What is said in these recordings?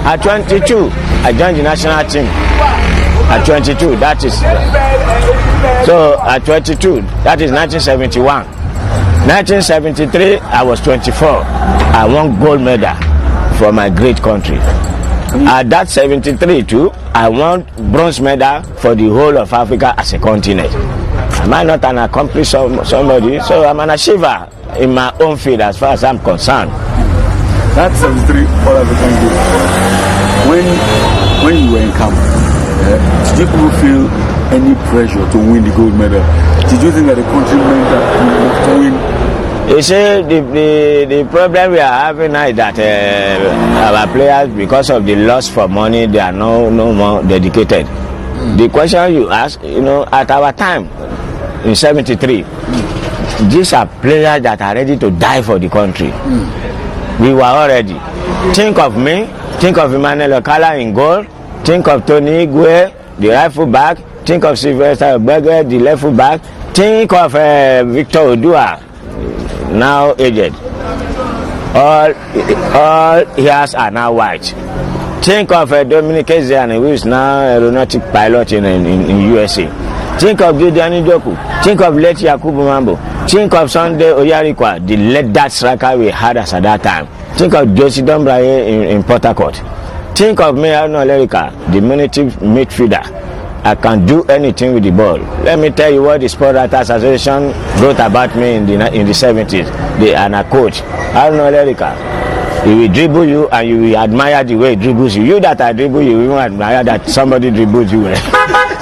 At 22, I joined the national team. At 22, that is. So at 22, that is 1971. 1973, I was 24. I won gold medal for my great country. At that 73 too, I won bronze medal for the whole of Africa as a continent. Am I not an accomplished somebody? So I'm an achiever in my own field as far as I'm concerned. That's 73 All African Games. When you were in camp, did you people feel any pressure to win the gold medal? Did you think that the country meant that to win? You see, the problem we are having now is that our players, because of the loss for money, they are no more dedicated. The question you ask, at our time, in 73, these are players that are ready to die for the country. We were all ready. Think of me, think of Emmanuel Okala in goal, think of Tony Igwe, the right full back, think of Sylvester Berger, the left full back, think of Victor Odua, now aged. All ears are now white. Think of Dominic Ezeani, who is now a aeronautic pilot in USA. Think of Gideon Njoku. Think of late Yakubu Mambo. Think of Sunday Oyarikwa, the late that striker we had at that time. Think of Josie Dombraye in Port Harcourt. Think of me, Arnold Lerika, the diminutive midfielder. I can do anything with the ball. Let me tell you what the Sport Writers Association wrote about me in the 70s. They are a coach. Arnold Lerika. He will dribble you and you will admire the way he dribbles you. You that I dribble you, will admire that somebody dribbles you.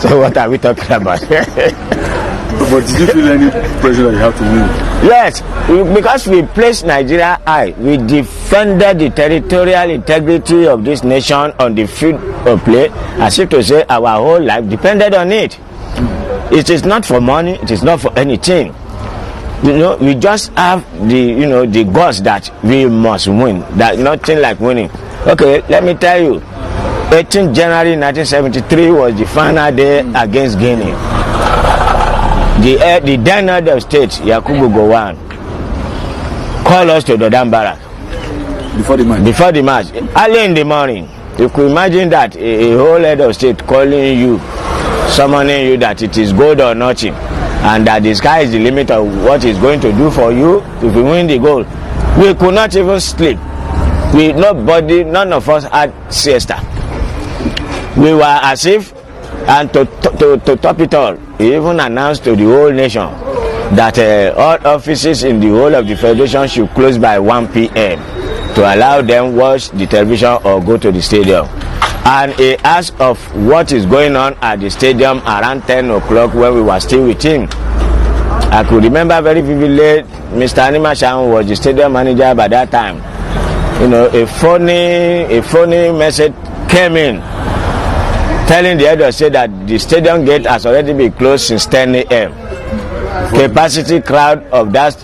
So what are we talking about? But did you feel any pressure that you have to win? Yes, because we placed Nigeria high. We defended the territorial integrity of this nation on the field of play, as if to say our whole life depended on it. It is not for money, it is not for anything. We just have the guts that we must win. That nothing like winning. Okay, let me tell you. 18th January 1973 was the final day against Guinea. The then head of state, Yakubu Gowon, called us to the Dambara. Before the match. Early in the morning. You could imagine that a whole head of state calling you, summoning you that it is gold or nothing. And that the sky is the limit of what he's going to do for you if you win the goal. We could not even sleep. None of us had siesta. We were as if, and to top it all, he even announced to the whole nation that all offices in the whole of the federation should close by 1 p.m. to allow them watch the television or go to the stadium. And he asked of what is going on at the stadium around 10 o'clock when we were still with him. I could remember very vividly, Mr. Anima Shaun was the stadium manager by that time. A phony message came in telling the head of state that the stadium gate has already been closed since 10 a.m. Capacity crowd of that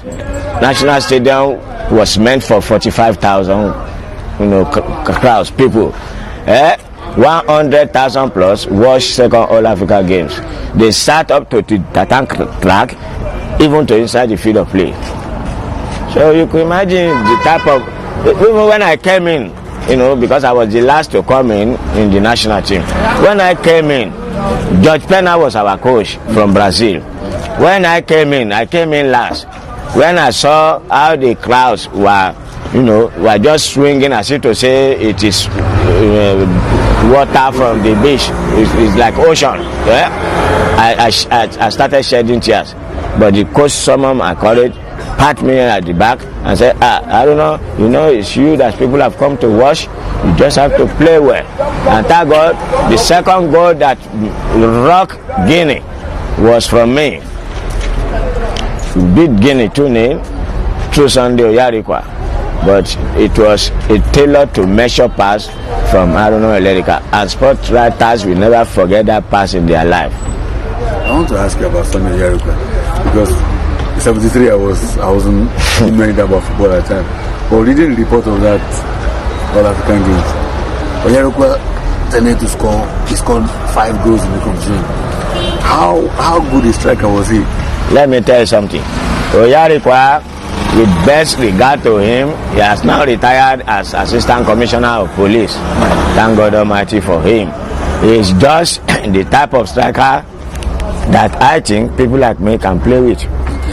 national stadium was meant for 45,000 crowds, people. 100,000 plus watched second All Africa Games. They sat up to the tank track, even to inside the field of play. So you can imagine the type of, even when I came in, because I was the last to come in the national team. When I came in, George Pena was our coach from Brazil. When I came in last. When I saw how the crowds were just swinging as if to say it is water from the beach. It's like ocean. Yeah? I started shedding tears. But the coach summoned my courage, pat me at the back and said, I don't know, it's you that people have come to watch. You just have to play well. And thank God, the second goal that rocked Guinea was from me. We beat Guinea 2-0 through Sunday Oyarikwa. But it was a tailored to measure pass from Arnold Lerika. And sport writers will never forget that pass in their life. I want to ask you about Sunday Oyarikwa because in 73 I wasn't knowing about football at the time. But reading the report of that All African Games, Oyarikwa tended to score. He scored 5 goals in the competition. How good a striker was he? Let me tell you something. Oyarikwa with best regard to him, he has now retired as Assistant Commissioner of Police. Thank God Almighty for him. He is just the type of striker that I think people like me can play with.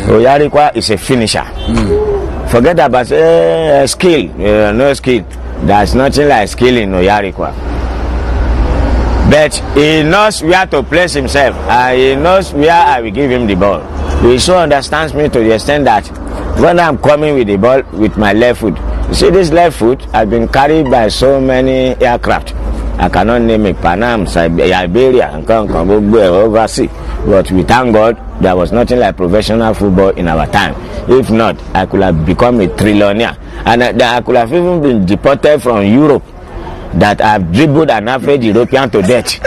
Oyarikwa is a finisher. Forget about skill. No skill. There's nothing like skill in Oyarikwa. But he knows where to place himself, and he knows where I will give him the ball. He so understands me to the extent that when I'm coming with the ball with my left foot, you see this left foot has been carried by so many aircraft. I cannot name it, Panam, Iberia, and overseas. But we thank God there was nothing like professional football in our time. If not, I could have become a trillionaire, and I could have even been deported from Europe, that I've dribbled an average European to death.